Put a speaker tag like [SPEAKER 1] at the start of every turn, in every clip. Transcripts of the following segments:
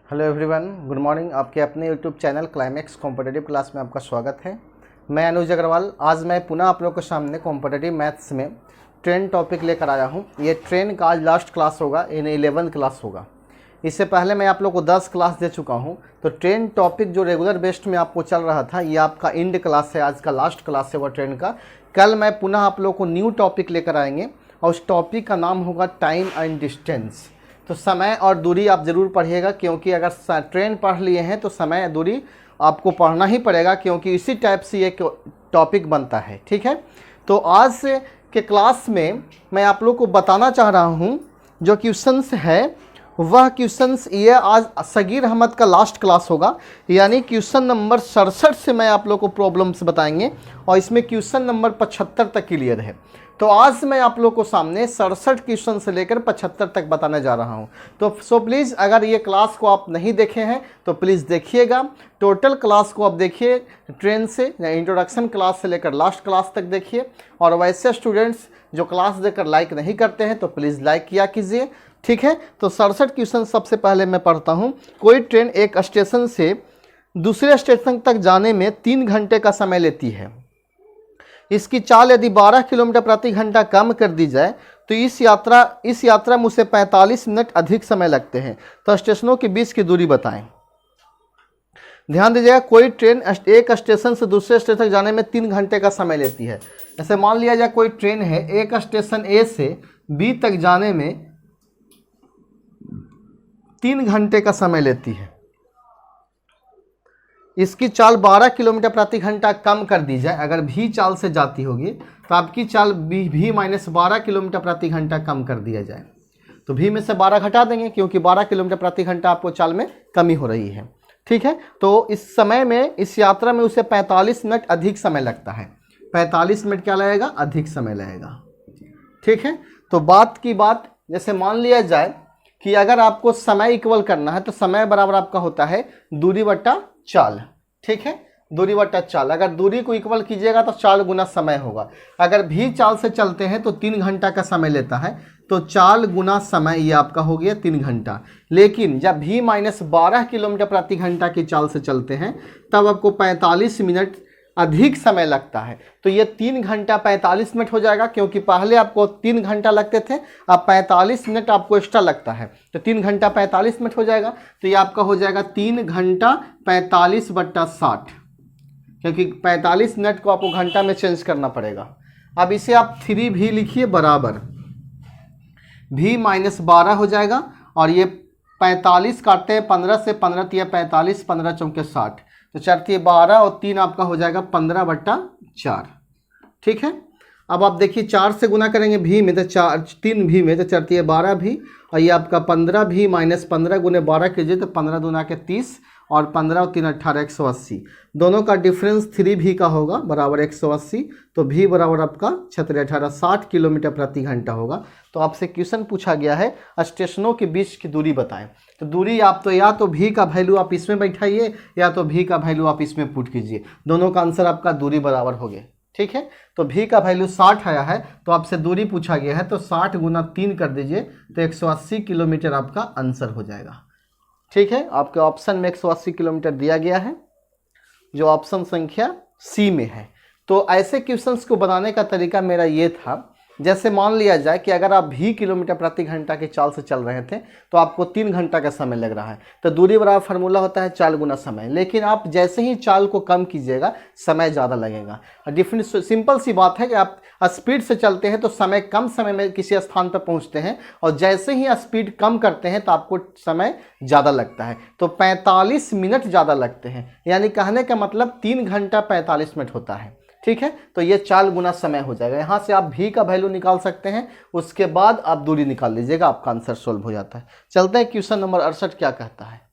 [SPEAKER 1] Hello everyone, good morning. आपके अपने YouTube channel climax competitive class में आपका स्वागत है। मैं अनुज अग्रवाल। आज मैं पुनः आप लोगों के सामने कॉम्पिटिटिव मैथ्स में ट्रेन टॉपिक लेकर आया हूं। ये ट्रेन का आज लास्ट क्लास होगा, इन 11 क्लास होगा। इससे पहले मैं आप लोग को 10 क्लास दे चुका हूं। तो ट्रेन टॉपिक जो रेगुलर बेस्ड में आपको चल रहा था, ये आपका इंड क्लास है, आज का लास्ट क्लास है वो ट्रेन का। कल मैं पुनः आप लोग को न्यू टॉपिक लेकर आएंगे और उस टॉपिक का नाम होगा टाइम एंड डिस्टेंस। तो समय और दूरी आप ज़रूर पढ़िएगा, क्योंकि अगर ट्रेन पढ़ लिए हैं तो समय दूरी आपको पढ़ना ही पड़ेगा, क्योंकि इसी टाइप से ये टॉपिक बनता है। ठीक है, तो आज के क्लास में मैं आप लोग को बताना चाह रहा हूँ जो क्वेश्चंस है वह क्वेश्चंस ये आज सगीर अहमद का लास्ट क्लास होगा, यानी क्वेश्चन नंबर 67 से मैं आप लोग को प्रॉब्लम्स बताएंगे और इसमें क्वेश्चन नंबर 75 तक क्लियर है। तो आज मैं आप लोग को सामने 67 क्वेश्चन से लेकर 75 तक बताने जा रहा हूं। तो प्लीज़ अगर ये क्लास को आप नहीं देखे हैं तो प्लीज़ देखिएगा। टोटल क्लास को आप देखिए, ट्रेन से इंट्रोडक्शन क्लास से लेकर लास्ट क्लास तक देखिए। और वैसे स्टूडेंट्स जो क्लास देकर लाइक नहीं करते हैं तो प्लीज़ लाइक किया कीजिए। ठीक है, तो 67 क्वेश्चन सबसे पहले मैं पढ़ता हूँ। कोई ट्रेन एक स्टेशन से दूसरे स्टेशन तक जाने में 3 घंटे का समय लेती है। इसकी चाल यदि 12 किलोमीटर प्रति घंटा कम कर दी जाए तो इस यात्रा में उसे 45 मिनट अधिक समय लगते हैं। तो स्टेशनों के बीच की दूरी बताएं। ध्यान दीजिएगा, कोई ट्रेन एक स्टेशन से दूसरे स्टेशन तक जाने में 3 घंटे का समय लेती है। जैसे मान लिया जाए कोई ट्रेन है, एक स्टेशन ए से बी तक जाने में 3 घंटे का समय लेती है। इसकी चाल 12 किलोमीटर प्रति घंटा कम कर दी जाए, अगर भी चाल से जाती होगी तो आपकी चाल भी माइनस 12 किलोमीटर प्रति घंटा कम कर दिया जाए। तो भी में से 12 घटा देंगे, क्योंकि 12 किलोमीटर प्रति घंटा आपको चाल में कमी हो रही है। ठीक है, तो इस समय में, इस यात्रा में उसे 45 मिनट अधिक समय लगता है। 45 मिनट क्या लगेगा? अधिक समय लगेगा। ठीक है, तो बात की बात, जैसे मान लिया जाए कि अगर आपको समय इक्वल करना है तो समय बराबर आपका होता है दूरी बट्टा चाल। ठीक है, दूरी बट्टा चाल। अगर दूरी को इक्वल कीजिएगा तो चाल गुना समय होगा। अगर भी चाल से चलते हैं तो 3 घंटा का समय लेता है, तो चाल गुना समय ये आपका हो गया 3 घंटा। लेकिन जब भी माइनस 12 किलोमीटर प्रति घंटा की चाल से चलते हैं तब आपको 45 मिनट अधिक समय लगता है। तो ये 3 घंटा 45 मिनट हो जाएगा, क्योंकि पहले आपको 3 घंटा लगते थे, अब 45 मिनट आपको एक्स्ट्रा लगता है। तो 3 घंटा 45 मिनट हो जाएगा। तो ये आपका हो जाएगा 3 घंटा 45 बट्टा 60, क्योंकि 45 मिनट को आपको घंटा में चेंज करना पड़ेगा। अब इसे आप 3 भी लिखिए बराबर भी माइनस 12 हो जाएगा। और ये 45 काटते हैं 15 से, 15 तिया 45, 15 चौके 60, तो 4 तिया 12 और 3 आपका हो जाएगा 15 बट्टा 4। ठीक है, अब आप देखिए 4 से गुना करेंगे भी में तो 3 भी में तो 4 तिया 12 भी, और ये आपका 15 भी माइनस 15 गुने 12 कीजिए तो 15 दूना के 30 और 15 और 3 18 180। दोनों का डिफरेंस 3 भी का होगा बराबर 180। तो भी बराबर आपका 6 18 60 किलोमीटर प्रति घंटा होगा। तो आपसे क्वेश्चन पूछा गया है स्टेशनों के बीच की दूरी बताएं। तो दूरी आप तो या तो भी का वैल्यू आप इसमें बैठाइए या तो भी का वैल्यू आप इसमें पुट कीजिए। दोनों का आंसर आपका दूरी बराबर हो गया। ठीक है, तो भी का वैल्यू 60 आया है, तो आपसे दूरी पूछा गया है, तो 60 गुना 3 कर दीजिए तो 180 किलोमीटर आपका आंसर हो जाएगा। ठीक है, आपके ऑप्शन में 180 किलोमीटर दिया गया है, जो ऑप्शन संख्या सी में है। तो ऐसे क्वेश्चंस को बनाने का तरीका मेरा ये था, जैसे मान लिया जाए कि अगर आप भी किलोमीटर प्रति घंटा की चाल से चल रहे थे तो आपको 3 घंटा का समय लग रहा है, तो दूरी बराबर फार्मूला होता है चाल गुना समय। लेकिन आप जैसे ही चाल को कम कीजिएगा समय ज़्यादा लगेगा। डिफरेंट सिंपल सी बात है कि आप स्पीड से चलते हैं तो समय कम समय में किसी स्थान पर पहुंचते हैं, और जैसे ही स्पीड कम करते हैं तो आपको समय ज़्यादा लगता है। तो 45 मिनट ज़्यादा लगते हैं, यानी कहने का मतलब 3 घंटा 45 मिनट होता है। ठीक है, तो ये चाल गुना समय हो जाएगा। यहाँ से आप भी का वैल्यू निकाल सकते हैं, उसके बाद आप दूरी निकाल लीजिएगा, आपका आंसर सोल्व हो जाता है। चलते हैं क्वेश्चन नंबर 68 क्या कहता है।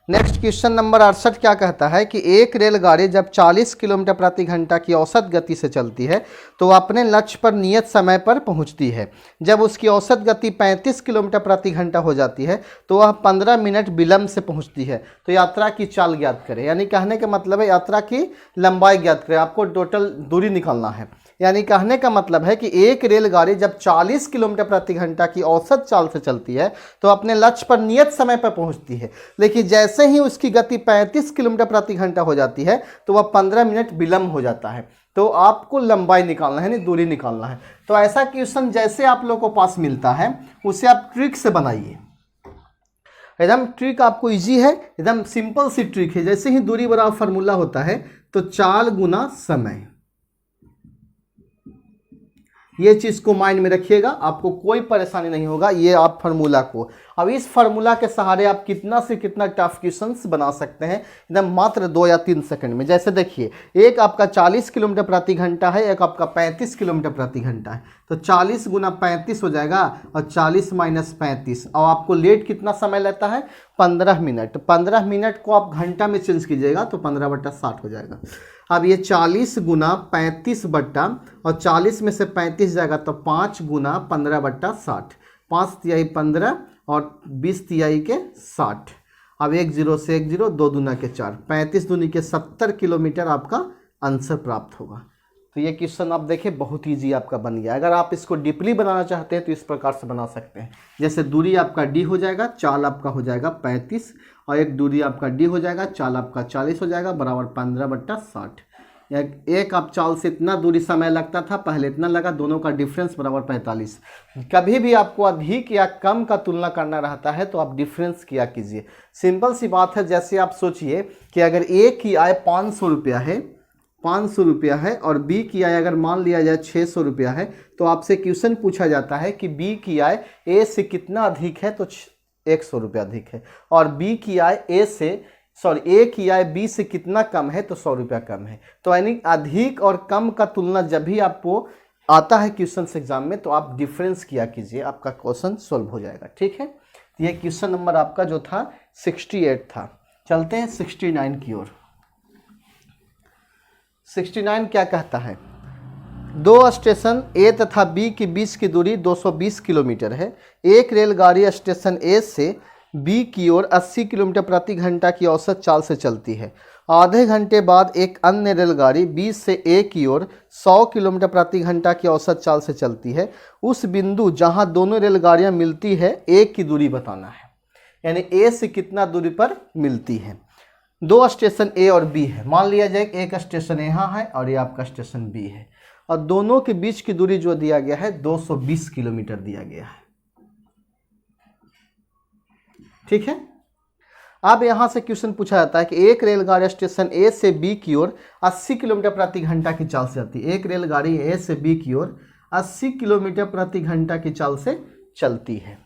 [SPEAKER 1] नेक्स्ट क्वेश्चन नंबर 68 क्या कहता है कि एक रेलगाड़ी जब 40 किलोमीटर प्रति घंटा की औसत गति से चलती है तो अपने लक्ष्य पर नियत समय पर पहुंचती है। जब उसकी औसत गति 35 किलोमीटर प्रति घंटा हो जाती है तो वह 15 मिनट विलंब से पहुंचती है। तो यात्रा की चाल ज्ञात करें, यानी कहने का मतलब है यात्रा की लंबाई ज्ञात करें। आपको टोटल दूरी निकालना है। यानी कहने का मतलब है कि एक रेलगाड़ी जब 40 किलोमीटर प्रति घंटा की औसत चाल से चलती है तो अपने लक्ष्य पर नियत समय पर पहुंचती है, लेकिन जैसे ही उसकी गति 35 किलोमीटर प्रति घंटा हो जाती है तो वह 15 मिनट विलंब हो जाता है। तो आपको लंबाई निकालना है, नहीं दूरी निकालना है। तो ऐसा क्वेश्चन जैसे आप लोगों को पास मिलता है उसे आप ट्रिक से बनाइए। एकदम ट्रिक आपको इजी है, एकदम सिंपल सी ट्रिक है। जैसे ही दूरी बराबर फार्मूला होता है तो चाल गुना समय, ये चीज को माइंड में रखिएगा, आपको कोई परेशानी नहीं होगा। ये आप फार्मूला को, अब इस फार्मूला के सहारे आप कितना से कितना टफ क्वेश्चंस बना सकते हैं एकदम मात्र 2 या 3 सेकंड में। जैसे देखिए, एक आपका 40 किलोमीटर प्रति घंटा है, एक आपका 35 किलोमीटर प्रति घंटा है, तो 40 गुना 35 हो जाएगा और 40 माइनस 35। और आपको लेट कितना समय लेता है? 15 मिनट। 15 मिनट को आप घंटा में चेंज कीजिएगा तो 15/60 हो जाएगा। अब ये 40 गुना 35 बट्टा, और 40 में से 35 जाएगा तो 5 गुना 15/60, 5 तिहाई 15 और 20 तिहाई के 60। अब 1 0 से 1 0, 2 दूना के 4, 35 दूनी के 70 किलोमीटर आपका आंसर प्राप्त होगा। तो ये क्वेश्चन आप देखिए बहुत ईजी आपका बन गया। अगर आप इसको डीपली बनाना चाहते हैं तो इस प्रकार से बना सकते हैं। जैसे दूरी आपका डी हो जाएगा, चाल आपका हो जाएगा 35, और एक दूरी आपका डी हो जाएगा, चाल आपका 40 हो जाएगा, बराबर 15/60। एक आप चाल से इतना दूरी समय लगता था, पहले इतना लगा, दोनों का डिफरेंस बराबर 45। कभी भी आपको अधिक या कम का तुलना करना रहता है तो आप डिफरेंस किया कीजिए। सिंपल सी बात है। जैसे आप सोचिए कि अगर ए की आय 500 रुपया है, 500 रुपया है, और बी की आय अगर मान लिया जाए 600 रुपया है, तो आपसे क्वेश्चन पूछा जाता है कि बी की आय ए से कितना अधिक है, तो 100 रुपया अधिक है, और बी की आय ए की आय बी से कितना कम है, तो 100 रुपया कम है। तो यानी अधिक और कम का तुलना जब भी आपको आता है क्वेश्चन एग्जाम में तो आप डिफरेंस किया कीजिए, आपका क्वेश्चन सॉल्व हो जाएगा। ठीक है, ये क्वेश्चन नंबर आपका जो था 68 था। चलते हैं 69 की ओर। 69 क्या कहता है? दो स्टेशन ए तथा बी के बीच की दूरी 220 किलोमीटर है। एक रेलगाड़ी स्टेशन ए से बी की ओर 80 किलोमीटर प्रति घंटा की औसत चाल से चलती है। आधे घंटे बाद एक अन्य रेलगाड़ी बी से ए की ओर 100 किलोमीटर प्रति घंटा की औसत चाल से चलती है। उस बिंदु जहां दोनों रेलगाड़ियां मिलती है, ए की दूरी बताना है। यानी ए से कितना दूरी पर मिलती है। दो स्टेशन ए और बी है। मान लिया जाए एक स्टेशन यहाँ है और ये आपका स्टेशन बी है, और दोनों के बीच की दूरी जो दिया गया है 220 किलोमीटर दिया गया है। ठीक है, अब यहां से क्वेश्चन पूछा जाता है कि एक रेलगाड़ी स्टेशन ए से बी की ओर 80 किलोमीटर प्रति घंटा की चाल से आती है। एक रेलगाड़ी ए से बी की ओर 80 किलोमीटर प्रति घंटा की चाल से चलती है।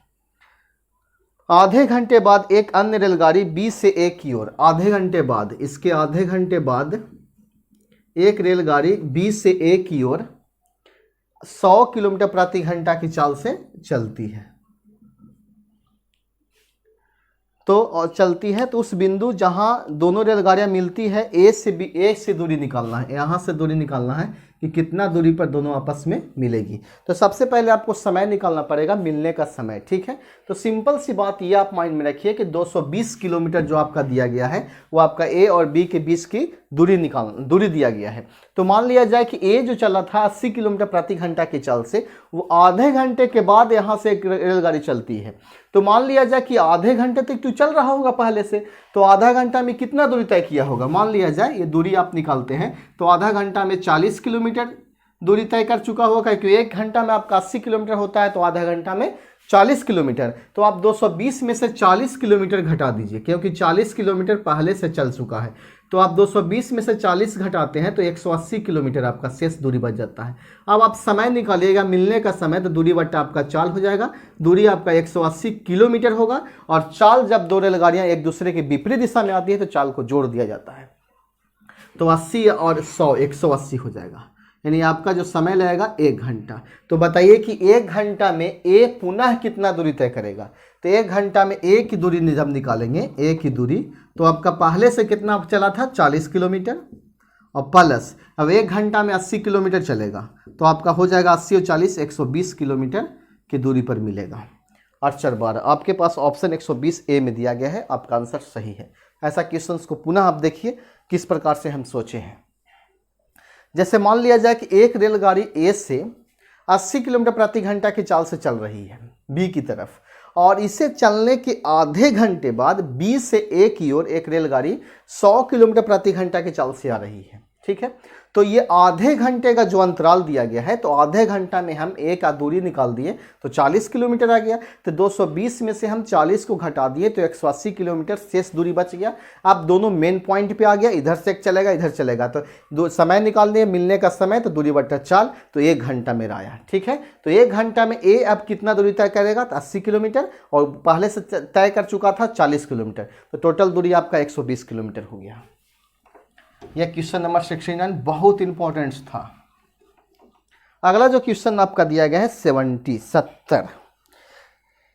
[SPEAKER 1] आधे घंटे बाद एक अन्य रेलगाड़ी बी से ए की ओर, आधे घंटे बाद, इसके आधे घंटे बाद एक रेलगाड़ी बी से ए की ओर 100 किलोमीटर प्रति घंटा की चाल से चलती है। तो चलती है तो उस बिंदु जहां दोनों रेलगाड़ियां मिलती है, ए से दूरी निकालना है। यहां से दूरी निकालना है कि कितना दूरी पर दोनों आपस में मिलेगी। तो सबसे पहले आपको समय निकालना पड़ेगा, मिलने का समय। ठीक है, तो सिंपल सी बात ये आप माइंड में रखिए कि 220 किलोमीटर जो आपका दिया गया है वो आपका ए और बी के बीच की दूरी दिया गया है। तो मान लिया जाए कि ए जो चला था 80 किलोमीटर प्रति घंटा की चाल से, वो आधे घंटे के बाद यहाँ से एक रेलगाड़ी चलती है। तो मान लिया जाए कि आधे घंटे तक तो चल रहा होगा पहले से, तो आधा घंटा में कितना दूरी तय किया होगा? मान लिया जाए ये दूरी आप निकालते हैं तो आधा घंटा में 40 किलोमीटर दूरी तय कर चुका होगा, क्योंकि एक घंटा में आपका 80 किलोमीटर होता है, तो आधा घंटा में 40 किलोमीटर। तो आप 220 में से 40 किलोमीटर घटा दीजिए, क्योंकि 40 किलोमीटर पहले से चल चुका है। तो आप 220 में से 40 घटाते हैं तो 180 किलोमीटर आपका शेष दूरी बच जाता है। अब आप समय निकालिएगा, मिलने का समय, तो दूरी बट्टा आपका चाल हो जाएगा। दूरी आपका 180 किलोमीटर होगा, और चाल जब दो रेलगाड़ियां एक दूसरे के विपरीत दिशा में आती है तो चाल को जोड़ दिया जाता है। तो 80 और 100 180 हो जाएगा, यानी आपका जो समय लगेगा 1 घंटा। तो बताइए कि 1 घंटा में ए पुनः कितना दूरी तय करेगा? तो 1 घंटा में ए की दूरी जब निकालेंगे, ए की दूरी, तो आपका पहले से कितना चला था? 40 किलोमीटर, और प्लस अब 1 घंटा में 80 किलोमीटर चलेगा, तो आपका हो जाएगा 80 और 40 120 किलोमीटर की दूरी पर मिलेगा। अक्षर 12 आपके पास ऑप्शन 120 ए में दिया गया है, आपका आंसर सही है। ऐसा क्वेश्चन को पुनः आप देखिए किस प्रकार से हम सोचे हैं। जैसे मान लिया जाए कि एक रेलगाड़ी ए से 80 किलोमीटर प्रति घंटा की चाल से चल रही है बी की तरफ, और इसे चलने के आधे घंटे बाद बी से ए की ओर एक रेलगाड़ी 100 किलोमीटर प्रति घंटा की चाल से आ रही है। ठीक है, तो ये आधे घंटे का जो अंतराल दिया गया है, तो आधे घंटा में हम ए का दूरी निकाल दिए तो 40 किलोमीटर आ गया। तो 220 में से हम 40 को घटा दिए तो 180 किलोमीटर शेष दूरी बच गया। अब दोनों मेन पॉइंट पे आ गया, इधर से एक चलेगा इधर चलेगा, तो समय निकाल दिए, मिलने का समय तो दूरी बट्टा चाल, तो 1 घंटा में आया। ठीक है, तो 1 घंटा में ए अब कितना दूरी तय करेगा, तो 80 किलोमीटर, और पहले से तय कर चुका था 40 किलोमीटर, तो टोटल दूरी आपका 120 किलोमीटर हो गया। यह क्वेश्चन नंबर 69 बहुत इंपॉर्टेंट था। अगला जो क्वेश्चन आपका दिया गया है 70।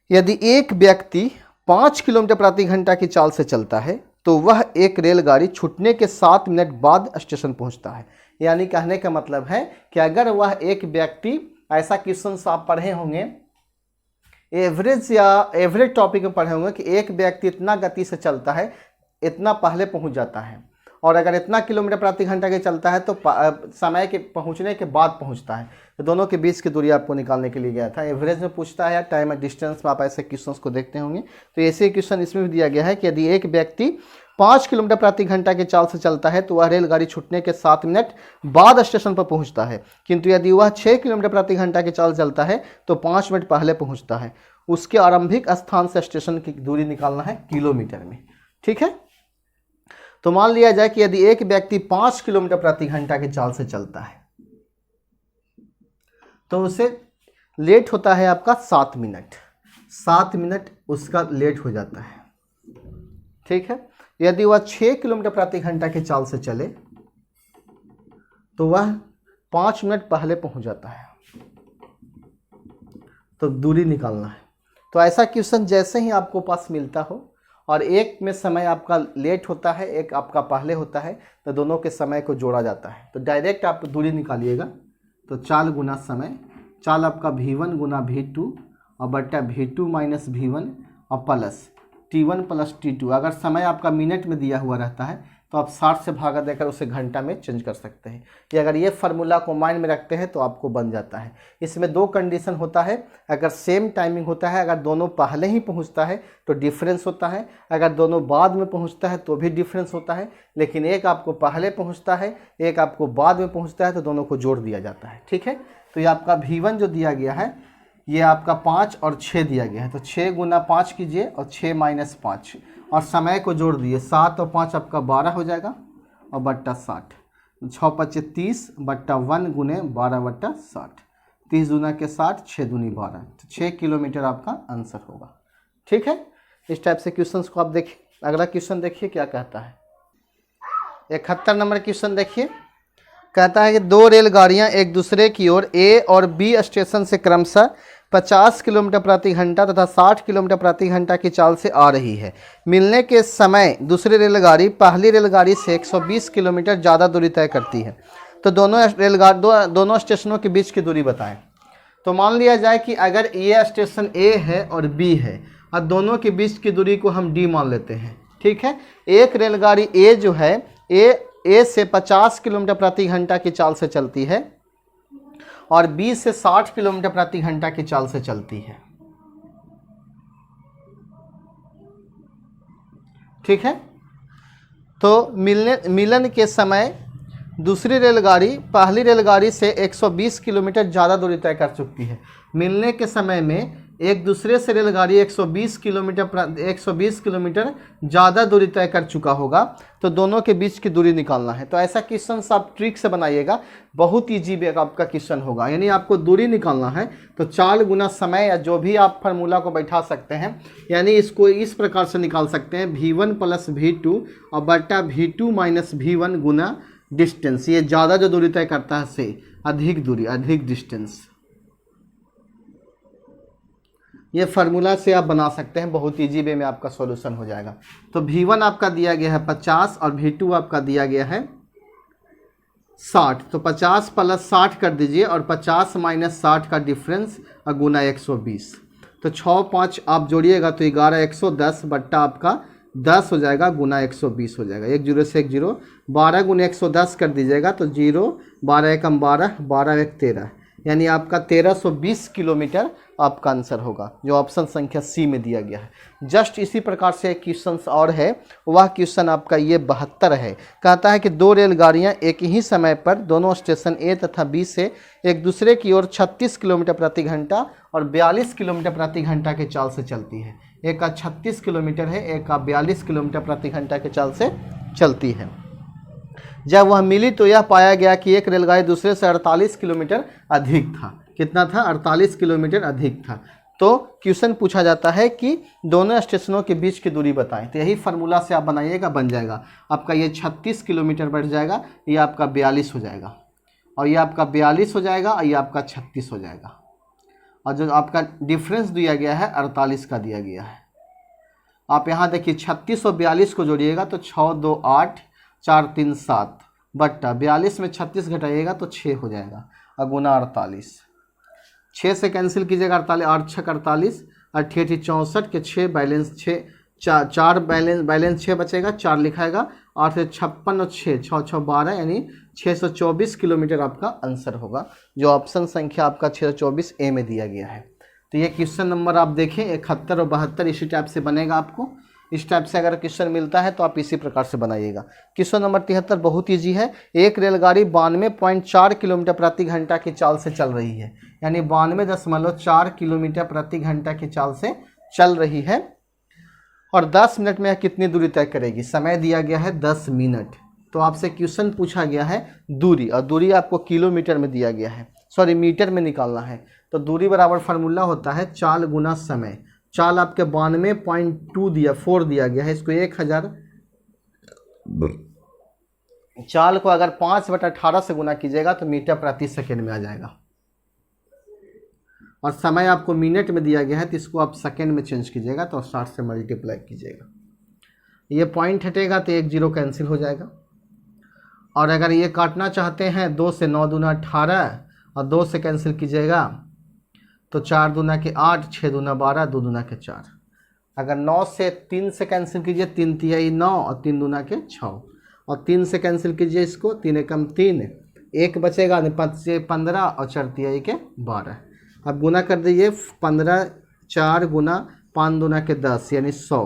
[SPEAKER 1] यदि एक व्यक्ति 5 किलोमीटर प्रति घंटा की चाल से चलता है तो वह एक रेलगाड़ी छूटने के 7 मिनट बाद स्टेशन पहुंचता है। यानी कहने का मतलब है कि अगर वह एक व्यक्ति, ऐसा क्वेश्चन आप पढ़े होंगे एवरेज या एवरेज टॉपिक में पढ़े होंगे कि एक व्यक्ति इतना गति से चलता है, इतना पहले पहुंच जाता है, और अगर इतना किलोमीटर प्रति घंटा के चलता है तो समय के पहुंचने के बाद पहुंचता है। तो दोनों के बीच की दूरी आपको निकालने के लिए गया था। एवरेज में पूछता है या टाइम एंड डिस्टेंस में आप ऐसे क्वेश्चंस को देखते होंगे, तो ऐसे क्वेश्चन इसमें भी दिया गया है कि यदि एक व्यक्ति 5 किलोमीटर प्रति घंटा की चाल से चलता है तो वह रेलगाड़ी छूटने के 7 मिनट बाद स्टेशन पर पहुँचता है, किंतु यदि वह 6 किलोमीटर प्रति घंटा की चाल चलता है तो 5 मिनट पहले पहुँचता है। उसके आरंभिक स्थान से स्टेशन की दूरी निकालना है किलोमीटर में। ठीक है, तो मान लिया जाए कि यदि एक व्यक्ति 5 किलोमीटर प्रति घंटा की चाल से चलता है तो उसे लेट होता है आपका 7 मिनट, 7 मिनट उसका लेट हो जाता है। ठीक है, यदि वह 6 किलोमीटर प्रति घंटा की चाल से चले तो वह 5 मिनट पहले पहुंच जाता है। तो दूरी निकालना है। तो ऐसा क्वेश्चन जैसे ही आपको पास मिलता हो और एक में समय आपका लेट होता है, एक आपका पहले होता है, तो दोनों के समय को जोड़ा जाता है। तो डायरेक्ट आप दूरी निकालिएगा, तो चाल गुना समय, चाल आपका V1 गुना V2 और बट्टा V2 माइनस V1 और प्लस T1 प्लस T2। अगर समय आपका मिनट में दिया हुआ रहता है तो आप 60 से भागा देकर उसे घंटा में चेंज कर सकते हैं। या अगर ये फार्मूला को माइंड में रखते हैं तो आपको बन जाता है। इसमें 2 कंडीशन होता है, अगर सेम टाइमिंग होता है, अगर दोनों पहले ही पहुंचता है तो डिफरेंस होता है, अगर दोनों बाद में पहुंचता है तो भी डिफरेंस होता है, लेकिन एक आपको पहले पहुंचता है, एक आपको बाद में पहुंचता है, तो दोनों को जोड़ दिया जाता है। ठीक है, तो ये आपका V1 जो दिया गया है ये आपका 5 और 6 दिया गया है, तो 6 गुना 5 कीजिए और 6 माइनस 5 और समय को जोड़ दिए, 7 और 5 आपका 12 हो जाएगा और बट्टा 60, 6 5 30 बट्टा 1 गुने 12 बट्टा 60, 30 दूना के 60, 6 दूनी 12, तो 6 किलोमीटर आपका आंसर होगा। ठीक है, इस टाइप से क्वेश्चंस को आप देखिए। अगला क्वेश्चन देखिए क्या कहता है। 71 नंबर क्वेश्चन देखिए, कहता है कि 2 रेलगाड़ियां एक दूसरे की ओर ए और बी स्टेशन से क्रमशः 50 किलोमीटर प्रति घंटा तथा 60 किलोमीटर प्रति घंटा की चाल से आ रही है। मिलने के समय दूसरी रेलगाड़ी पहली रेलगाड़ी से 120 किलोमीटर ज़्यादा दूरी तय करती है, तो दोनों स्टेशनों के बीच की दूरी बताएं। तो मान लिया जाए कि अगर ये स्टेशन ए है और बी है और दोनों के बीच की दूरी को हम डी मान लेते हैं। ठीक है, एक रेलगाड़ी ए जो है ए से 50 किलोमीटर प्रति घंटा की चाल से चलती है और बी से 60 किलोमीटर प्रति घंटा की चाल से चलती है। ठीक है, तो मिलन के समय दूसरी रेलगाड़ी पहली रेलगाड़ी से 120 किलोमीटर ज़्यादा दूरी तय कर चुकी है। मिलने के समय में एक दूसरे से रेलगाड़ी 120 किलोमीटर ज़्यादा दूरी तय कर चुका होगा, तो दोनों के बीच की दूरी निकालना है। तो ऐसा क्वेश्चन आप ट्रिक से बनाइएगा, बहुत ईजी आपका क्वेश्चन होगा। यानी आपको दूरी निकालना है तो चाल गुना समय या जो भी आप फार्मूला को बैठा सकते हैं, यानी इसको इस प्रकार से निकाल सकते हैं V1 प्लस V2 और बट्टा V2 माइनस V1 गुना डिस्टेंस। ये ज़्यादा जो दूरी तय करता है से अधिक दूरी, अधिक डिस्टेंस। ये फार्मूला से आप बना सकते हैं, बहुत इजी वे में आपका सॉल्यूशन हो जाएगा। तो V1 आपका दिया गया है 50 और V2 आपका दिया गया है 60, तो 50 प्लस 60 कर दीजिए और 50 माइनस 60 का डिफरेंस और गुना 120, तो 6 5 आप जोड़िएगा तो 11 110 बट्टा आपका 10 हो जाएगा गुना 120 हो जाएगा, 1 जीरो से 1 जीरो, 12 गुना 110 कर दीजिएगा तो 0, 12 एकम 12, 12 एक 13, यानी आपका 1320 किलोमीटर आपका आंसर होगा, जो ऑप्शन संख्या सी में दिया गया है। जस्ट इसी प्रकार से एक क्वेश्चन और है, वह क्वेश्चन आपका ये 72 है। कहता है कि दो रेलगाड़ियां एक ही समय पर दोनों स्टेशन ए तथा बी से एक दूसरे की ओर 36 किलोमीटर प्रति घंटा और 42 किलोमीटर प्रति घंटा के चाल से चलती है। एक का 36 किलोमीटर है, एक का 42 किलोमीटर प्रति घंटा के चाल से चलती है। जब वह मिली तो यह पाया गया कि एक रेलगाड़ी दूसरे से 48 किलोमीटर अधिक था। कितना था? 48 किलोमीटर अधिक था। तो क्वेश्चन पूछा जाता है कि दोनों स्टेशनों के बीच की दूरी बताएं। तो यही फार्मूला से आप बनाइएगा, बन जाएगा आपका ये 36 किलोमीटर बढ़ जाएगा, ये आपका 42 हो जाएगा, और ये आपका 42 हो जाएगा, और ये आपका 36 हो जाएगा, और जो आपका डिफरेंस दिया गया है 48 का दिया गया है। आप यहाँ देखिए 36 और 42 को जोड़िएगा तो 6 2 8 4 3 7 बट्टा 42 में 36 घटाइएगा तो 6 हो जाएगा, और गुना 48, 6 से कैंसिल कीजिएगा, 48 8 6 48, 88 64 के 6 बैलेंस 6 4 बैलेंस 6 बचेगा, 4 लिखाएगा, 8 से 56 और 6 6 6 12, यानी 624 किलोमीटर आपका आंसर होगा, जो ऑप्शन संख्या आपका 624 ए में दिया गया है। तो ये क्वेश्चन नंबर आप देखें 71 और 72 इसी टाइप से बनेगा। आपको इस टाइप से अगर क्वेश्चन मिलता है तो आप इसी प्रकार से बनाइएगा। क्वेश्चन नंबर 73 बहुत ईजी है। एक रेलगाड़ी 92.4 किलोमीटर प्रति घंटा की चाल से चल रही है, यानी 92.4 किलोमीटर प्रति घंटा की चाल से चल रही है, और 10 मिनट में यह कितनी दूरी तय करेगी। समय दिया गया है 10 मिनट। तो आपसे क्वेश्चन पूछा गया है दूरी, और दूरी आपको किलोमीटर में दिया गया है, सॉरी मीटर में निकालना है। तो दूरी बराबर फार्मूला होता है चाल गुना समय। चाल आपके 92.2 दिया 4 दिया गया है, इसको 1000 चाल को अगर 5/18 से गुना कीजिएगा तो मीटर प्रति सेकेंड में आ जाएगा, और समय आपको मिनट में दिया गया है तो इसको आप सेकेंड में चेंज कीजिएगा तो 60 से मल्टीप्लाई कीजिएगा। ये पॉइंट हटेगा तो 1 जीरो कैंसिल हो जाएगा, और अगर ये काटना चाहते हैं 2 से 9 दूना 18, और 2 से कैंसिल कीजिएगा तो 4 दूना के 8, 6 दूना 12, 2 दूना के 4। अगर 9 से 3 से कैंसिल कीजिए, 3 तिहाई 9 और 3 दूना के 6, और 3 से कैंसिल कीजिए इसको, 3 एकम 3, 1 बचेगा, 5 से 15 और 4 तिहाई के 12। अब गुना कर दीजिए 15 4 गुना 5 दूना के 10 यानी 100,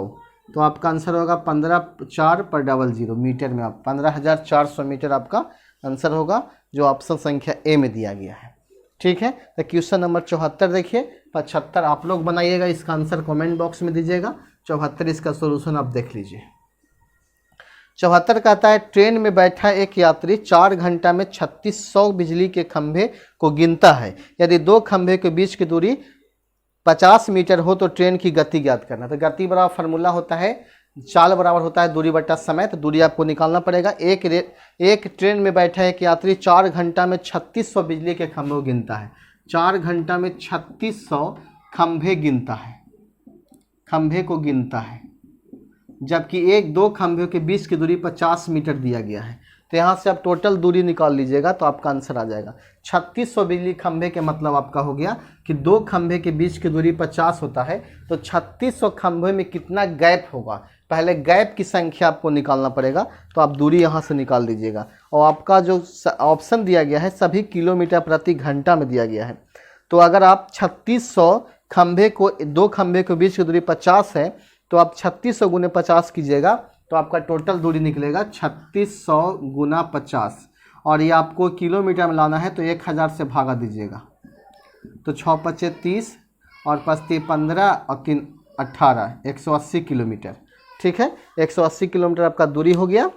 [SPEAKER 1] तो आपका आंसर होगा 15 4 पर 00 मीटर में, आप 15,400 मीटर आपका आंसर होगा, जो ऑप्शन संख्या ए में दिया गया है। ठीक है, तो क्वेश्चन नंबर 74 देखिए। 75 आप लोग बनाइएगा, इसका आंसर कमेंट बॉक्स में दीजिएगा। 74 इसका सॉल्यूशन आप देख लीजिए। 74 कहता है ट्रेन में बैठा एक यात्री 4 घंटा में 3600 बिजली के खंभे को गिनता है। यदि दो खंभे के बीच की दूरी 50 मीटर हो तो ट्रेन की गति ज्ञात करना। तो गति बराबर फार्मूला होता है चाल बराबर होता है दूरी बटा समय, तो दूरी आपको निकालना पड़ेगा। एक ट्रेन में बैठा एक यात्री 4 घंटा में 3600 बिजली के खंभे को गिनता है। 4 घंटा में 3600 खंभे गिनता है, खंभे को गिनता है, जबकि एक दो खंभे के बीच की दूरी 50 मीटर दिया गया है। तो यहाँ से आप टोटल दूरी निकाल लीजिएगा तो आपका आंसर आ जाएगा। 3600 बिजली खंभे के मतलब आपका हो गया कि दो खंभे के बीच की दूरी 50 होता है, तो 3600 खंभे में कितना गैप होगा, पहले गैप की संख्या आपको निकालना पड़ेगा। तो आप दूरी यहाँ से निकाल दीजिएगा, और आपका जो ऑप्शन दिया गया है सभी किलोमीटर प्रति घंटा में दिया गया है। तो अगर आप 3600 खंभे को, दो खंभे के बीच की दूरी 50 है, तो आप 3600 गुने 50 कीजिएगा तो आपका टोटल दूरी निकलेगा 3600 गुना 50, और ये आपको किलोमीटर में लाना है तो 1000 से भागा दीजिएगा, तो 6 पचे 30 और 5 15 और 3 18, 180 किलोमीटर। ठीक है, 180 किलोमीटर आपका दूरी हो गया,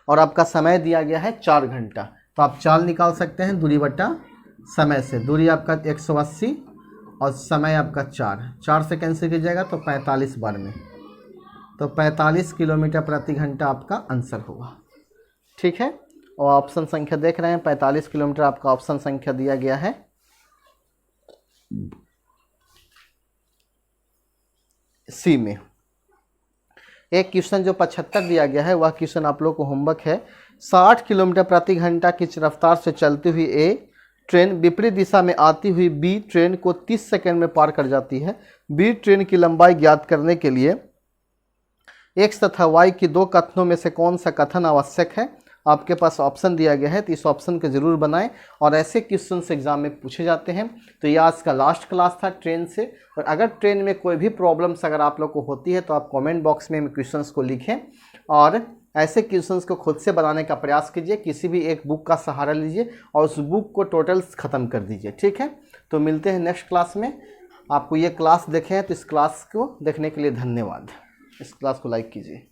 [SPEAKER 1] और आपका समय दिया गया है 4 घंटा। तो आप चाल निकाल सकते हैं दूरी बटा समय से। दूरी आपका 180 और समय आपका 4 से कैंसिल कीजिएगा तो 45 बार में, तो 45 किलोमीटर प्रति घंटा आपका आंसर होगा। ठीक है, और ऑप्शन संख्या देख रहे हैं 45 किलोमीटर आपका ऑप्शन संख्या दिया गया है। सी में एक क्वेश्चन जो 75 दिया गया है, वह क्वेश्चन आप लोग को होमवर्क है। 60 किलोमीटर प्रति घंटा की रफ्तार से चलती हुई ए ट्रेन विपरीत दिशा में आती हुई बी ट्रेन को 30 सेकंड में पार कर जाती है। बी ट्रेन की लंबाई ज्ञात करने के लिए x तथा y की दो कथनों में से कौन सा कथन आवश्यक है। आपके पास ऑप्शन दिया गया है, तो इस ऑप्शन को जरूर बनाएं और ऐसे क्वेश्चन एग्जाम में पूछे जाते हैं। तो ये आज का लास्ट क्लास था ट्रेन से। और अगर ट्रेन में कोई भी प्रॉब्लम्स अगर आप लोग को होती है तो आप कमेंट बॉक्स में क्वेश्चंस को लिखें और ऐसे क्वेश्चंस को खुद से बनाने का प्रयास कीजिए। किसी भी एक बुक का सहारा लीजिए और उस बुक को टोटल ख़त्म कर दीजिए। ठीक है, तो मिलते हैं नेक्स्ट क्लास में। आपको ये क्लास देखे हैं तो इस क्लास को देखने के लिए धन्यवाद। इस क्लास को लाइक कीजिए।